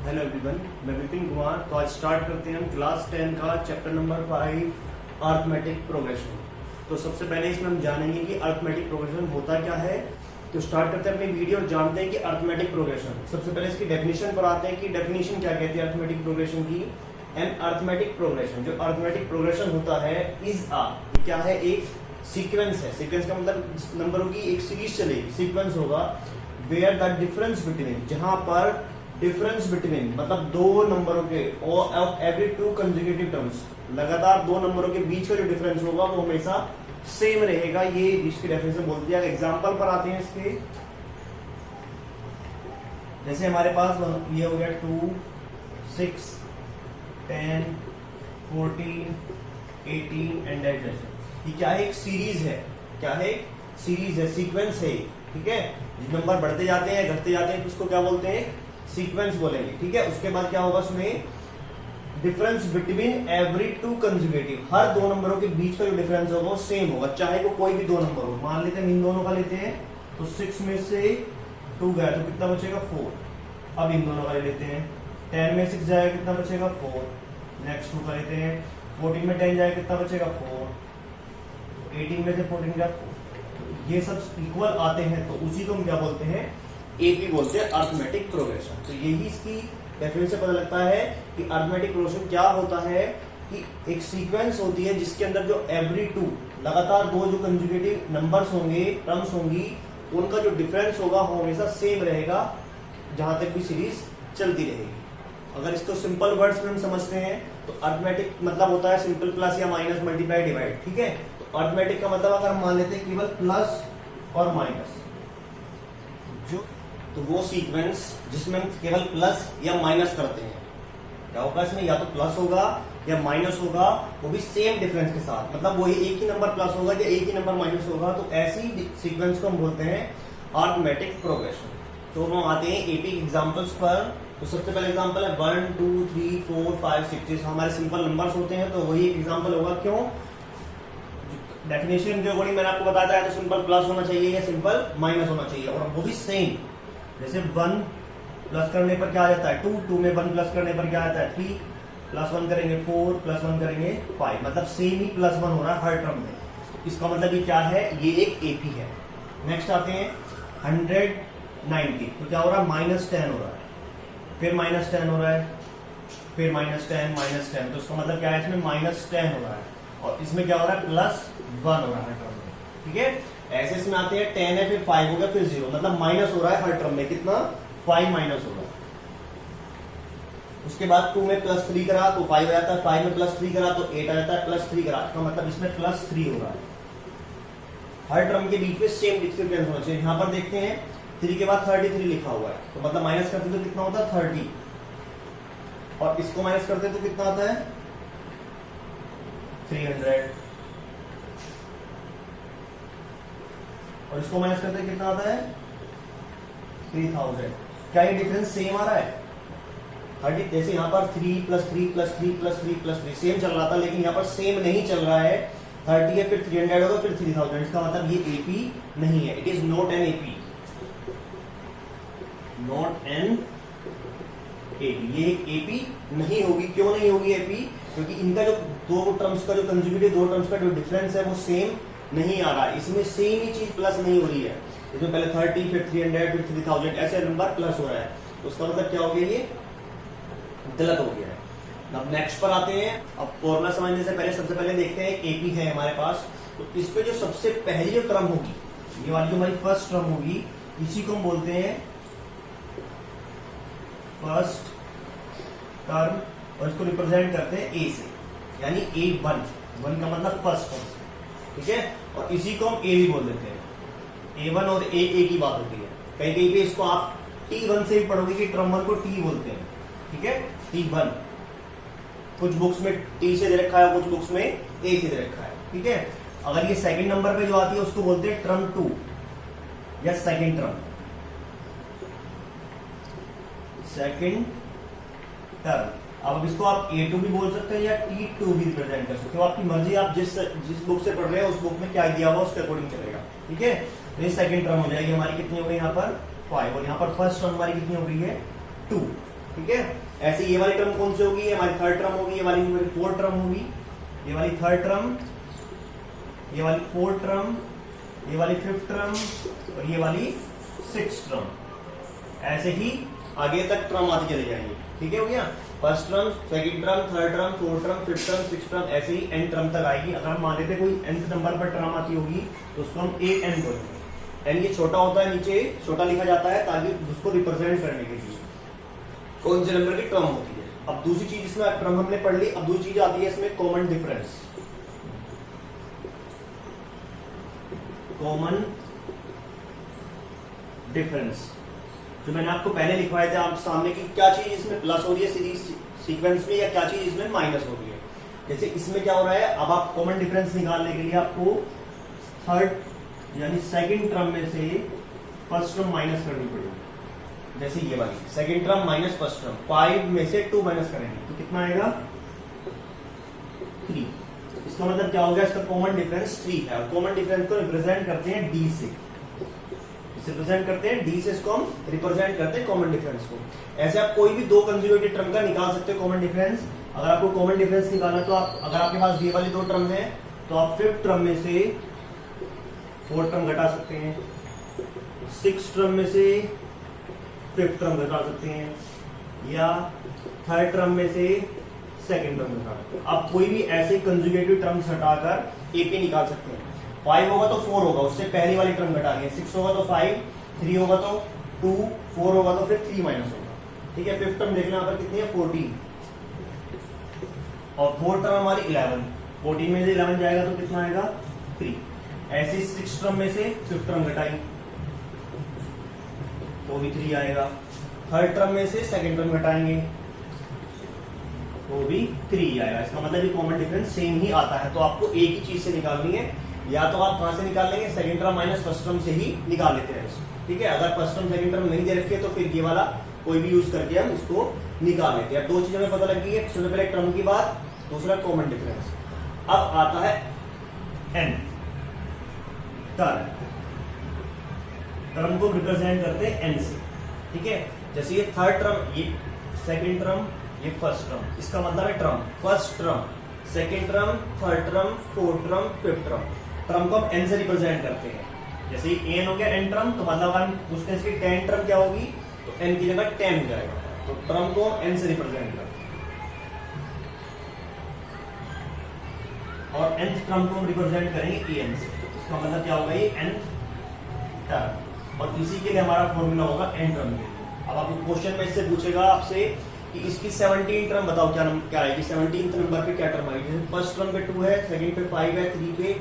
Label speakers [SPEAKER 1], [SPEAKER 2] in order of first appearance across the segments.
[SPEAKER 1] Hello everyone, मैं विपिन कुमार। तो आज स्टार्ट करते हैं हम क्लास 10 का चैप्टर नंबर 5 अरिथमेटिक प्रोग्रेशन। तो सबसे पहले इसमें हम जानेंगे कि अरिथमेटिक प्रोग्रेशन होता क्या है। तो स्टार्ट करते हैं अपनी वीडियो, जानते हैं कि अरिथमेटिक प्रोग्रेशन। सबसे पहले इसकी डेफिनेशन पर आते हैं कि डेफिनेशन क्या कहती है अरिथमेटिक प्रोग्रेशन की। एन अरिथमेटिक प्रोग्रेशन, जो अरिथमेटिक प्रोग्रेशन होता है इज क्या है, एक सीक्वेंस है। सीक्वेंस का मतलब नंबरों की एक सीरीज चलेगी, सीक्वेंस होगा वेयर द डिफरेंस बिटवीन, जहां पर डिफरेंस बिटवीन मतलब दो नंबरों के of every two consecutive terms, लगातार दो नंबरों के बीच का जो डिफरेंस होगा वो हमेशा सेम रहेगा। ये इसकी डेफिनेशन बोलती है। एग्जांपल पर आते हैं इसके, जैसे हमारे पास ये हो गया 2, 6, 10, 14, 18 एंड दैट जैसे। ये क्या है, एक सीरीज है। क्या है, एक सीरीज है, सीक्वेंस है। ठीक है, नंबर बढ़ते जाते हैं घटते जाते हैं तो उसको क्या बोलते हैं, सीक्वेंस बोलेंगे। ठीक है, उसके बाद क्या होगा उसमें difference between every two consecutive, हर दो नंबरों के बीच का जो डिफरेंस होगा वो सेम होगा, चाहे वो कोई भी दो नंबर हो। मान लेते हैं इन दोनों का लेते हैं तो 6 में से 2 गया तो कितना बचेगा 4। अब इन दोनों का ले लेते हैं, 10 में 6 जाएगा कितना बचेगा 4। नेक्स्ट 2 का लेते हैं, 14 में 10 जाएगा कितना बचेगा 4। 18 में से 14 गया 4। ये सब इक्वल आते हैं तो उसी को हम क्या बोलते हैं, एपी बोलते हैं, अरिथमेटिक प्रोग्रेशन। तो यही इसकी डेफिनेशन से पता लगता है कि अरिथमेटिक प्रोग्रेशन क्या होता है कि एक सीक्वेंस होती है जिसके अंदर जो एवरी टू, लगातार दो जो कंसेक्यूटिव नंबर्स होंगे, टर्म्स होंगी, उनका जो डिफरेंस होगा वो हमेशा सेम रहेगा जहां तक भी सीरीज चलती रहेगी। अगर इसको सिंपल वर्ड्स में हम समझते हैं तो अरिथमेटिक मतलब होता है सिंपल प्लस या माइनस, मल्टीप्लाई, डिवाइड। ठीक है, तो अरिथमेटिक का मतलब अगर हम मान लेते हैं केवल प्लस और माइनस, जो तो वो सीक्वेंस जिसमें हम केवल प्लस या माइनस करते हैं, क्या होगा इसमें, या तो प्लस होगा या माइनस होगा, वो भी सेम डिफरेंस के साथ, मतलब वही एक ही नंबर प्लस होगा या एक ही नंबर माइनस होगा। तो ऐसी सीक्वेंस को हम बोलते हैं अरिथमेटिक प्रोग्रेशन। तो हम आते हैं एपी एग्जांपल्स पर। तो सबसे पहले एग्जांपल है 1, 2, 3, 4, 5, 6। हमारे सिंपल नंबर्स होते हैं तो वही एक एग्जांपल होगा। क्यों, डेफिनेशन जो मैंने आपको बताया था, तो सिंपल प्लस होना चाहिए या सिंपल माइनस होना चाहिए, और वो भी सेम। जैसे 1 प्लस करने पर क्या आ जाता है 2, 2 में 1 प्लस करने पर क्या आता है 3, प्लस 1 करेंगे 4, प्लस 1 करेंगे 5, मतलब सेम ही प्लस 1 हो रहा है हर टर्म में। इसका मतलब ये क्या है, ये एक एपी है। नेक्स्ट आते हैं 190, तो क्या हो रहा है, -10 हो रहा है, फिर -10 हो रहा है, फिर -10, -10, तो इसका मतलब क्या है, इसमें -10 हो रहा है, और इसमें क्या हो रहा है, +1 हो रहा है टर्म में। ठीक है, ऐसे इसमें आते हैं 10 है, फिर 5 हो गया, फिर 0, मतलब माइनस हो रहा है हर टर्म में, कितना 5 माइनस हो रहा है। उसके बाद 2 में +3 करा तो 5 आ जाता है, 5 में +3 करा तो 8 आ जाता है, +3 करा तो मतलब इसमें +3 हो रहा है। हर टर्म के बीच में सेम डिफरेंस होना चाहिए। यहां पर देखते हैं 3 के बाद 33 लिखा हुआ है, तो मतलब माइनस करते तो कितना होता है 30, और इसको माइनस करते तो कितना आता है 300, और इसको माइनस करते कितना आता है 3000। क्या ये डिफरेंस सेम आ रहा है 30? जैसे यहाँ पर 3 + 3 + 3 + 3 + 3 सेम चल रहा था, लेकिन यहाँ पर सेम नहीं चल रहा है। 30 है, फिर 300 होगा, फिर 3000। इसका मतलब ये एपी नहीं है, it is not an AP, not an AP. ये एक एपी नहीं होगी। क्यों नहीं होगी एपी? क्योंकि इनका जो दो टर्म्स का जो कंसेक्यूटिव दो टर्म्स का जो डिफरेंस है वो सेम नहीं आ रहा है। इसमें सेम ही चीज प्लस नहीं हो रही है। इसमें पहले 30, फिर 300, फिर 3000 ऐसे नंबर प्लस हो रहा है, तो उसका मतलब क्या हो गया, ये गलत हो गया है। अब नेक्स्ट पर आते हैं। अब फॉर्मूला समझने से पहले सबसे पहले देखते हैं एपी है हमारे पास, तो इस पे जो सबसे पहली जो टर्म होगी, ये वाली जो हमारी फर्स्ट टर्म होगी, इसी को हम बोलते हैं फर्स्ट टर्म, और इसको रिप्रेजेंट करते हैं ए से, यानी A1, 1 का मतलब फर्स्ट टर्म। ठीक है, और इसी को हम ए भी बोल देते हैं। A1 और ए की बात होती है। कहीं कहीं पे इसको आप T1 से भी पढ़ोगे कि टर्म 1 को T बोलते हैं। ठीक है, T1 कुछ बुक्स में T से दे रखा है, कुछ बुक्स में A से दे रखा है। ठीक है, अगर ये सेकंड नंबर पे जो आती है उसको बोलते हैं टर्म 2 या सेकंड टर्म, सेकंड टर्म। अब इसको आप A2 भी बोल सकते हैं या T2 भी रिप्रेजेंट कर सकते हो, आपकी मर्जी। आप जिस बुक से पढ़ रहे हैं उस बुक में क्या दिया हुआ उसके अकॉर्डिंग चलेगा। ठीक है, तो ये सेकंड टर्म हो जाएगी हमारी, कितनी हो गई यहाँ पर 5, और यहाँ पर फर्स्ट टर्म हमारी कितनी हो गई है 2। ठीक है। ऐसे ये वाली टर्म कौन सी होगी, ये हमारी थर्ड टर्म होगी, ये वाली हमारी फोर्थ टर्म होगी, ये वाली थर्ड टर्म, ये वाली फोर्थ टर्म, ये वाली फिफ्थ टर्म और ये वाली सिक्स टर्म। ऐसे ही आगे तक टर्म आती चली जाएंगी, ठीक है हो गया। First term, second term, third term, fourth term, fifth term, six term, ऐसे ही एन टर्म तक आएगी। अगर हम मान लेते कोई nth नंबर पर टर्म आती होगी तो उसको हम ए एन बोलेंगे। एन ये छोटा होता है, नीचे छोटा लिखा जाता है ताकि उसको रिप्रेजेंट करने के लिए कौन से नंबर की टर्म होती है। अब दूसरी चीज इसमें टर्म हमने पढ़ ली, अब दूसरी चीज आती है इसमें कॉमन डिफरेंस। कॉमन डिफरेंस जो मैंने आपको पहले लिखवाया था आप सामने की क्या चीज इसमें प्लस हो रही है सीरीज सीक्वेंस में, या क्या चीज इसमें माइनस हो रही है। जैसे इसमें क्या हो रहा है, अब आप कॉमन डिफरेंस निकालने के लिए आपको थर्ड यानी सेकंड टर्म में से फर्स्ट टर्म माइनस करनी पड़ेगी। जैसे ये वाली second term minus first term, 5 में से 2 माइनस करेंगे तो कितना आएगा 3। इसका मतलब क्या हो गया, इसका कॉमन डिफरेंस 3 है। और कॉमन डिफरेंस को रिप्रेजेंट करते हैं डी से, रिप्रेजेंट करते हैं डी से, इसको हम रिप्रेजेंट करते हैं कॉमन डिफरेंस को। ऐसे आप कोई भी दो कंज्यूगेटिव टर्म का निकाल सकते हो कॉमन डिफरेंस। अगर आपको कॉमन डिफरेंस निकालना तो आप, अगर आपके पास ये वाली दो टर्म है तो आप फिफ्थ टर्म में से फोर्थ टर्म घटा सकते हैं, सिक्स टर्म में से फिफ्थ टर्म घटा सकते हैं, या थर्ड टर्म में से सेकंड टर्म घटा सकते हैं। आप कोई भी ऐसे कंज्यूगेटिव टर्म्स हटाकर ए पे निकाल सकते हैं। 5 होगा तो 4 होगा, उससे पहली वाली टर्म घटा लिया, 6 होगा तो 5, 3 होगा तो 2, 4 होगा तो फिर 3 माइनस होगा, ठीक है। फिफ्थ टर्म देखना यहाँ पर कितनी है 14 और फोर्थ टर्म हमारी 11, 14 में से 11 जाएगा तो कितना आएगा 3। ऐसे सिक्स टर्म में से फिफ्थ टर्म घटाई तो भी 3 आएगा। थर्ड टर्म में से सेकंड टर्म घटाएंगे तो भी 3 आएगा। इसका मतलब ये कॉमन डिफरेंस सेम ही आता है। तो आपको एक ही चीज से निकालनी है, या तो आप कहां से निकाल लेंगे, second term minus first term से ही निकाल लेते हैं, ठीक है। अगर फर्स्ट टर्म सेकंड टर्म नहीं दे रखी है तो फिर ये वाला कोई भी यूज करके हम इसको निकाल लेते हैं। दो चीजें हमें पता लग गई है, सबसे पहले टर्म की बात, दूसरा कॉमन डिफरेंस। अब आता है एन टर्म, टर्म को रिप्रेजेंट करते हैं एन से, ठीक है। जैसे ये थर्ड टर्म, ये सेकंड टर्म, ये फर्स्ट टर्म, इसका मतलब है term, first term, second term, third term, fourth term, fifth term. Term को हम एन से रिप्रेजेंट करते हैं। जैसे एन हो गया एन टर्म, तो मतलब हम पूछते हैं इसकी 10 टर्म क्या होगी, तो एन की जगह 10 हो जाएगा। तो टर्म को एन से रिप्रेजेंट करते हैं और nth टर्म को हम रिप्रेजेंट करेंगे एन से। इसका मतलब क्या होगा, ये nth टर्म, और इसी के लिए हमारा फॉर्मूला होगा एन टर्म के लिए। अब आपको क्वेश्चन में इससे पूछेगा आपसे कि इसकी 17 टर्म बताओ, क्या आएगी 17th नंबर पे क्या टर्म आएगी। जैसे फर्स्ट टर्म पे 2 है, सेकंड पे 5 है, 3 पे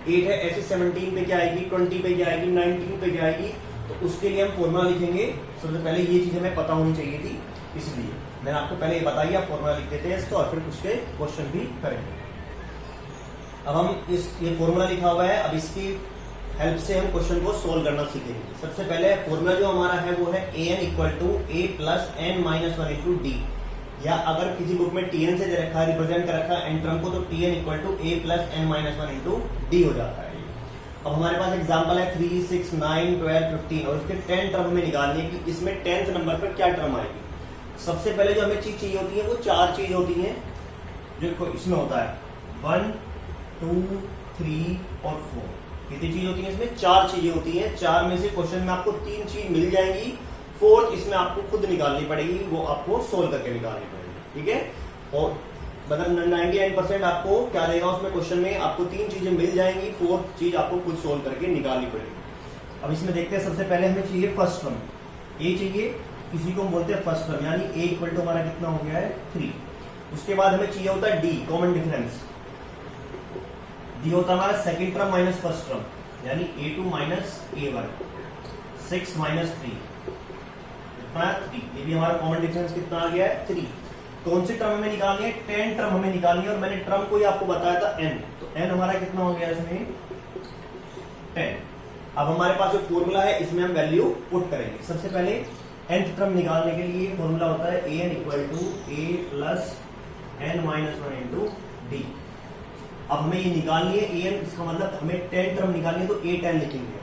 [SPEAKER 1] 8 है, ऐसे 17 पे क्या आएगी, 20 पे क्या आएगी, 19 पे क्या आएगी। तो उसके लिए हम फॉर्मूला लिखेंगे। सबसे पहले ये चीज हमें पता होनी चाहिए थी, इसलिए मैंने आपको पहले ये बताई, आप फॉर्मूला लिख देते हैं इसका और फिर उसके क्वेश्चन भी करेंगे। अब हम ये फॉर्मूला लिखा हुआ है, अब इसकी हेल्प से हम क्वेश्चन को सोल्व करना सीखेंगे। सबसे पहले फॉर्मूला जो हमारा है वो है an equal to a plus n minus 1 into d, या अगर किसी बुक में tn से दे रखा है, रिप्रेजेंट कर रखा है n टर्म को, तो tn equal to a plus n minus 1 into d हो जाता है। अब हमारे पास एग्जाम्पल है 3, 6, 9, 12, 15 और इसके 10 टर्म हमें निकालनी है कि इसमें 10th नंबर पर क्या टर्म आएगी। सबसे पहले जो हमें चीज चाहिए होती है वो 4 चीज होती है जो इसमें होता है, 1, 2, 3 और 4। कितनी चीज होती है इसमें, 4 चीजें होती हैं। 4 में से क्वेश्चन में आपको 3 चीज मिल जाएंगी, 4th इसमें आपको खुद निकालनी पड़ेगी, वो आपको सोल्व करके निकालनी पड़ेगी, ठीक है। और मतलब 99% आपको क्या देगा उसमें क्वेश्चन में, आपको 3 चीजें मिल जाएंगी, 4th चीज आपको खुद सोल्व करके निकालनी पड़ेगी। अब इसमें देखते हैं, सबसे पहले हमें चाहिए फर्स्ट टर्म, ए चाहिए, किसी को बोलते हैं फर्स्ट टर्म, यानी ए इक्वल टू हमारा कितना हो गया है 3। उसके बाद हमें चाहिए होता है डी, कॉमन डिफरेंस। डी होता है हमारा second term minus first term, यानी a2 माइनस a1, 6 माइनस 3 कितना 3। ये भी हमारा कॉमन डिफरेंस कितना आ गया है 3। कौन सी टर्म हमें निकालनी है, 10 टर्म हमें निकालनी है, और मैंने टर्म को ही आपको बताया था n, तो n हमारा कितना हो गया इसमें 10। अब हमारे पास जो फॉर्मूला है इसमें हम वैल्यू पुट करेंगे। सबसे पहले nth टर्म निकालने के लिए फॉर्मूला होता है an equal to a plus n minus 1 into d. अब हमें ये निकालनी है an, इसका मतलब हमें 10 टर्म निकालनी है, तो a10 लिखेंगे,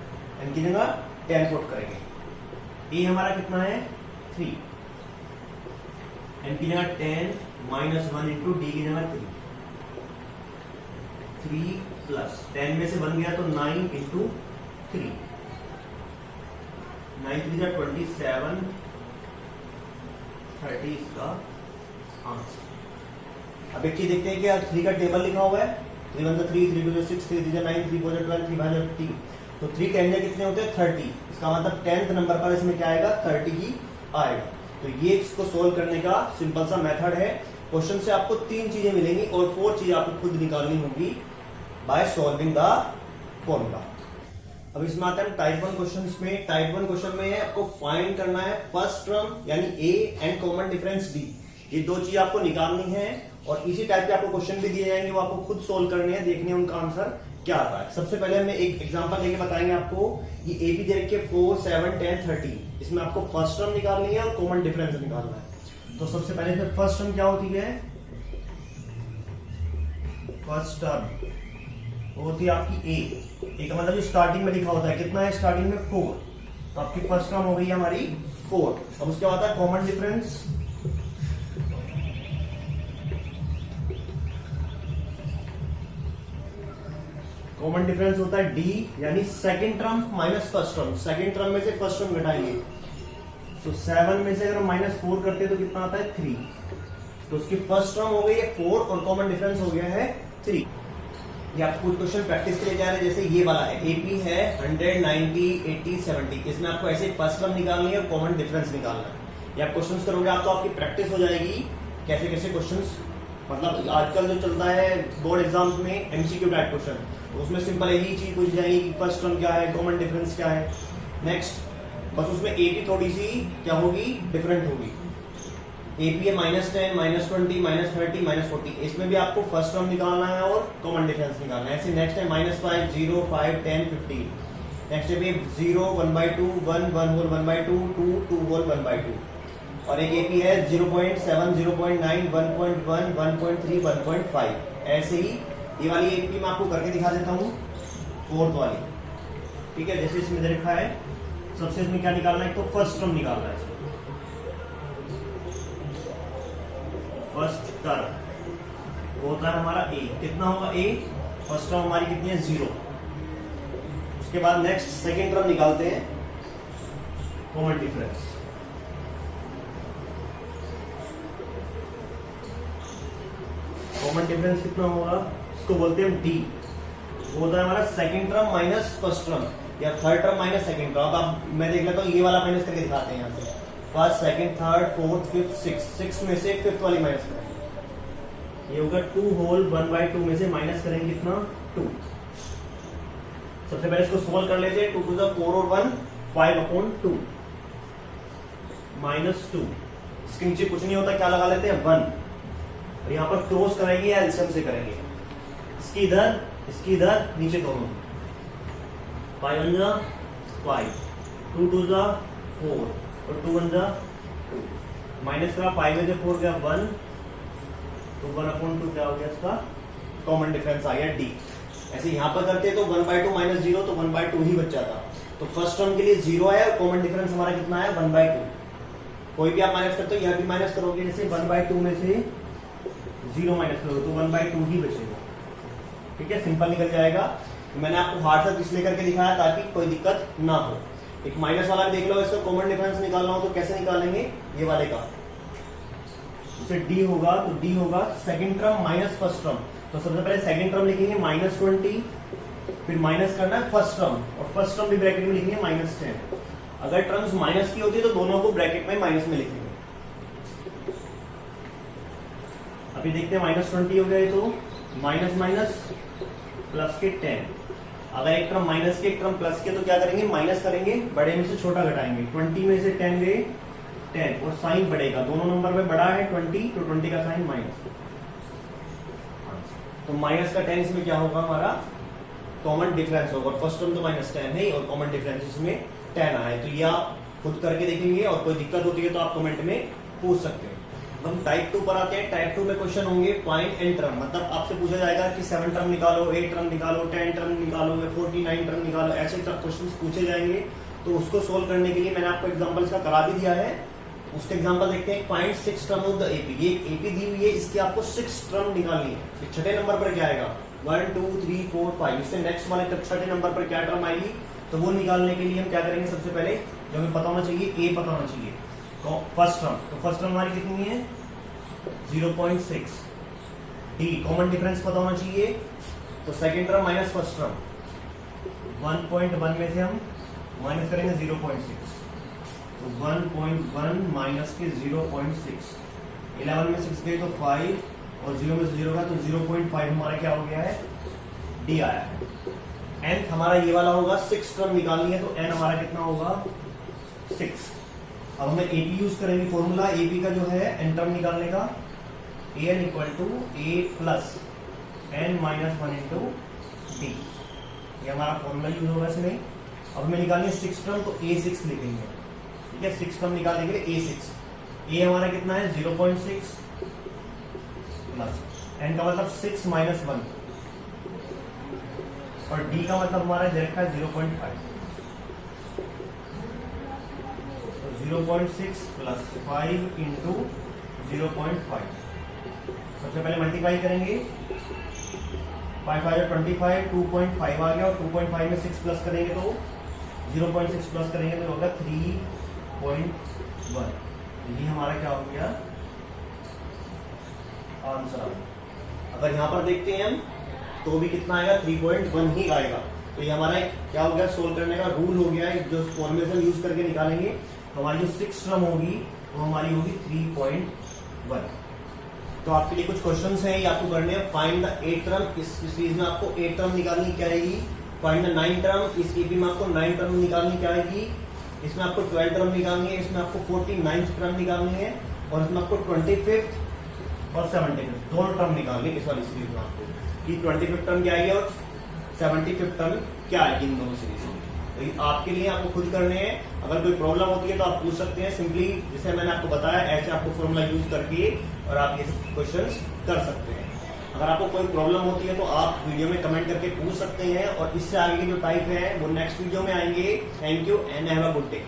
[SPEAKER 1] n की जगह 10 पुट करेंगे। a हमारा कितना है 3, n की जगह 10 माइनस 1 इंटू डी की जगह 3 प्लस 10 में से बन गया तो 9 इंटू 3, 9 3 जा 27, 30 इसका आंसर। अब एक चीज देखते हैं कि 3 का टेबल लिखा हुआ है, 3 1 3, 3 2 6, 3 3 9, 3 4 12, 3 5 15, तो 3 10 कितने होते हैं 30, इसका मतलब 10th नंबर पर इसमें क्या आएगा 30 ही आएगा। तो ये इसको सोल्व करने का सिंपल सा मेथड है। क्वेश्चन से आपको 3 चीजें मिलेंगी और 4 चीजें आपको खुद निकालनी होगी बाय सॉल्विंग द फॉर्मूला। अब इसमें आता है टाइप 1 क्वेश्चन में। टाइप 1 क्वेश्चन में आपको फाइंड करना है फर्स्ट टर्म यानी A and common difference D, ये 2 चीज आपको निकालनी है और इसी टाइप के आपको क्वेश्चन भी दिए जाएंगे, वो आपको खुद सोल्व करने हैं, देखने हैं उनका आंसर क्या आता है। सबसे पहले हमें एक एग्जांपल लेके बताएंगे आपको। ये ए बी दे रखे 4 7 10 30, इसमें आपको फर्स्ट टर्म निकालनी है और कॉमन डिफरेंस निकालना है। तो सबसे पहले इसमें फर्स्ट टर्म क्या होती है, फर्स्ट टर्म वो होती है आपकी ए का मतलब स्टार्टिंग में लिखा होता है, कितना है स्टार्टिंग में 4, तो आपकी फर्स्ट टर्म हो गई हमारी 4। अब उसके बाद है कॉमन डिफरेंस, कॉमन डिफरेंस होता है डी यानी second term minus first term, second term में से फर्स्ट टर्म घटाएंगे, तो 7 में से अगर -4 करते हैं तो कितना आता है 3, तो उसकी फर्स्ट टर्म हो गई है 4 और कॉमन डिफरेंस हो गया है 3। ये आपको क्वेश्चन प्रैक्टिस के लिए जा रहे हैं, जैसे ये वाला है एपी है 100 90 80 70, इसमें आपको ऐसे फर्स्ट टर्म निकालनी है और कॉमन डिफरेंस निकालना है। ये आप क्वेश्चन करोगे आप तो आपकी प्रैक्टिस हो जाएगी कैसे कैसे क्वेश्चन, मतलब आजकल जो चलता है बोर्ड एग्जाम्स में एमसीक्यू टाइप क्वेश्चन, उसमें सिंपल यही चीज पूछी जाएगी कि फर्स्ट टर्म क्या है, कॉमन डिफरेंस क्या है। नेक्स्ट बस उसमें एपी थोड़ी सी क्या होगी डिफरेंट होगी, एपी है -10 -20 -30 -40, इसमें भी आपको फर्स्ट टर्म निकालना है और कॉमन डिफरेंस निकालना है। ऐसे नेक्स्ट है -5 0 5 10 15, नेक्स्ट है 0 1/2 1 1 होल 1/2 2 2 होल 1/2, और एक एपी है 0.7 0.9 1.1 1.3 1.5। ऐसे ही ये वाली एपी मैं आपको करके दिखा देता हूँ, फोर्थ वाली, ठीक है। जैसे इसमें लिखा है सबसे इसमें क्या निकालना है, तो फर्स्ट टर्म निकालना है। फर्स्ट टर्म होता है हमारा ए, कितना होगा ए, फर्स्ट टर्म हमारी कितनी है 0। उसके बाद नेक्स्ट सेकेंड टर्म निकालते हैं कॉमन डिफरेंस, कॉमन डिफरेंस कितना होगा, इसको बोलते हैं डी, वो होता है हमारा second term minus first term या third term minus second term. अब मैं देख लेता हूँ ये वाला माइनस करके दिखाते हैं यहाँ से, first second third fourth fifth six, 6 में से फिफ्थ वाली माइनस करेंगे, ये होगा 2 होल 1/2 में से माइनस करेंगे कितना 2। सबसे पहले इसको सोल्व कर लेते हैं, 2 2 4 और 1 5/2 -2, इसके नीचे कुछ नहीं होता, क्या लगा लेते हैं 1, और यहाँ पर क्रॉस करेंगे या एलसीएम से करेंगे, इसकी इधर नीचे दोनों, 5 1 जा 5 2 2 जा 4 और 2 1 जा 2, माइनस का 5 में से 4 गया 1, तो 1/2 क्या हो गया इसका कॉमन डिफरेंस आ गया डी। ऐसे यहाँ पर करते तो 1/2 -0 तो 1/2 ही बच जाता, तो फर्स्ट टर्म के लिए 0 है और कॉमन डिफरेंस हमारा कितना है 1/2। कोई भी आप माइनस करते हो यह भी माइनस करोगे, जैसे 1/2 में से 0 माइनस करोगे तो 1/2 ही बचेगा, ठीक है, सिंपल निकल जाएगा। मैंने आपको हार्ड से इसलिए करके दिखाया ताकि कोई दिक्कत ना हो। एक माइनस वाला भी देख लो, इसका कॉमन डिफरेंस निकालना हो तो कैसे निकालेंगे, ये वाले का, उसे डी होगा तो डी होगा second term minus first term, तो सबसे पहले सेकंड टर्म लिखेंगे -20, फिर माइनस करना है फर्स्ट टर्म और फर्स्ट टर्म भी ब्रैकेट में लिखेंगे -10। अगर टर्म्स माइनस की होती है तो दोनों को ब्रैकेट में माइनस में लिखेंगे। अभी देखते हैं -20 हो गए तो माइनस माइनस प्लस के 10, अगर एक टर्म माइनस के एक टर्म प्लस के तो क्या करेंगे माइनस करेंगे, बड़े में से छोटा घटाएंगे, 20 में से 10 गए 10 और साइन बढ़ेगा, दोनों नंबर में बड़ा है 20 तो 20 का साइन माइनस, तो माइनस का 10 इसमें क्या होगा हमारा कॉमन डिफरेंस होगा, फर्स्ट टर्म तो -10 है और कॉमन डिफरेंस इसमें 10 आया है। तो ये आप खुद करके देखेंगे और कोई दिक्कत होती है तो आप कमेंट में पूछ सकते हैं। हम टाइप 2 पर आते हैं। टाइप 2 में क्वेश्चन होंगे फाइंड एन टर्म, मतलब आपसे पूछा जाएगा कि 7 टर्म निकालो, 8 टर्म निकालो, 10 टर्म निकालो, 49 टर्म निकालो, ऐसे क्वेश्चन पूछे जाएंगे। तो उसको सोल्व करने के लिए मैंने आपको एग्जांपल्स का करा भी दिया है, उसके एग्जांपल देखते हैं। Find 6 term of the AP. ये एपी दी हुई है, इसकी आपको 6 टर्म निकालनी है। तो छठे नंबर पर क्या आएगा 1 2 3 4 5। इससे नेक्स्ट वाले तब छठे नंबर पर क्या टर्म आएगी, तो वो निकालने के लिए हम क्या करेंगे, सबसे पहले जो हमें पता होना चाहिए ए पता होना चाहिए। तो फर्स्ट टर्म, तो फर्स्ट टर्म हमारी कितनी है 0.6। डी कॉमन डिफरेंस पता होना चाहिए, तो second term minus first term 1.1 में से हम माइनस करेंगे 0.6, तो 1.1 माइनस के 0.6। 11 में 6 गए तो 5 और 0 में से 0 का तो 0.5 हमारा क्या हो गया है, डी आया है। एन हमारा ये वाला होगा, 6 टर्म निकालनी है तो एन हमारा कितना होगा 6। अब हमें एपी यूज करेंगे फॉर्मूला, एपी का जो है एन टर्म निकालने का, an equal to a plus n minus 1 into d, ये हमारा फॉर्मूला यूज होगा इसमें। अब हमें निकालनी है 6 टर्म, तो A6 लिखेंगे, ठीक है। 6 टर्म निकालने के लिए A6, ए हमारा कितना है 0.6 प्लस एन का मतलब 6 माइनस 1 और डी का मतलब हमारा डायरेक्ट है 0.5, तो 0.6 प्लस 5 इंटू 0.5। सबसे पहले मल्टीप्लाई करेंगे, 5 5 25, 2.5 आ गया और 2.5 में 6 प्लस करेंगे तो 0.6 प्लस करेंगे तो होगा 3.1। ये हमारा क्या हो गया आंसर। अगर यहां पर देखते हैं हम तो भी कितना आएगा 3.1 ही आएगा। तो ये हमारा क्या हो गया, सोल्व करने का रूल हो गया है, जो फॉर्मुलेशन यूज करके निकालेंगे। तो हमारी जो 6 टर्म होगी वो हमारी होगी 3.1। तो आपके लिए कुछ क्वेश्चंस हैं, ये आपको करने हैं। फाइंड द 8 टर्म, इस सीरीज में आपको 8 टर्म निकालनी क्या आएगी। फाइंड द 9 टर्म, इस एपी में आपको 9 टर्म निकालनी क्या आएगी। इसमें आपको 12 टर्म निकालनी है, इसमें आपको 49 टर्म निकालनी है और इसमें आपको 25 और 75 दोनों टर्म निकालनी है इस वाली सीरीज में आपको, कि 25 टर्म क्या आएगी और 75 टर्म क्या आएगी इन दोनों सीरीज में। तो आपके लिए आपको खुद करने हैं। अगर कोई प्रॉब्लम होती है तो आप पूछ सकते हैं, सिंपली जैसे मैंने आपको बताया ऐसे आपको फॉर्मूला यूज करके और आप ये क्वेश्चंस कर सकते हैं। अगर आपको कोई प्रॉब्लम होती है तो आप वीडियो में कमेंट करके पूछ सकते हैं और इससे आगे के जो टाइप है वो नेक्स्ट वीडियो में आएंगे। Thank you and have a good day.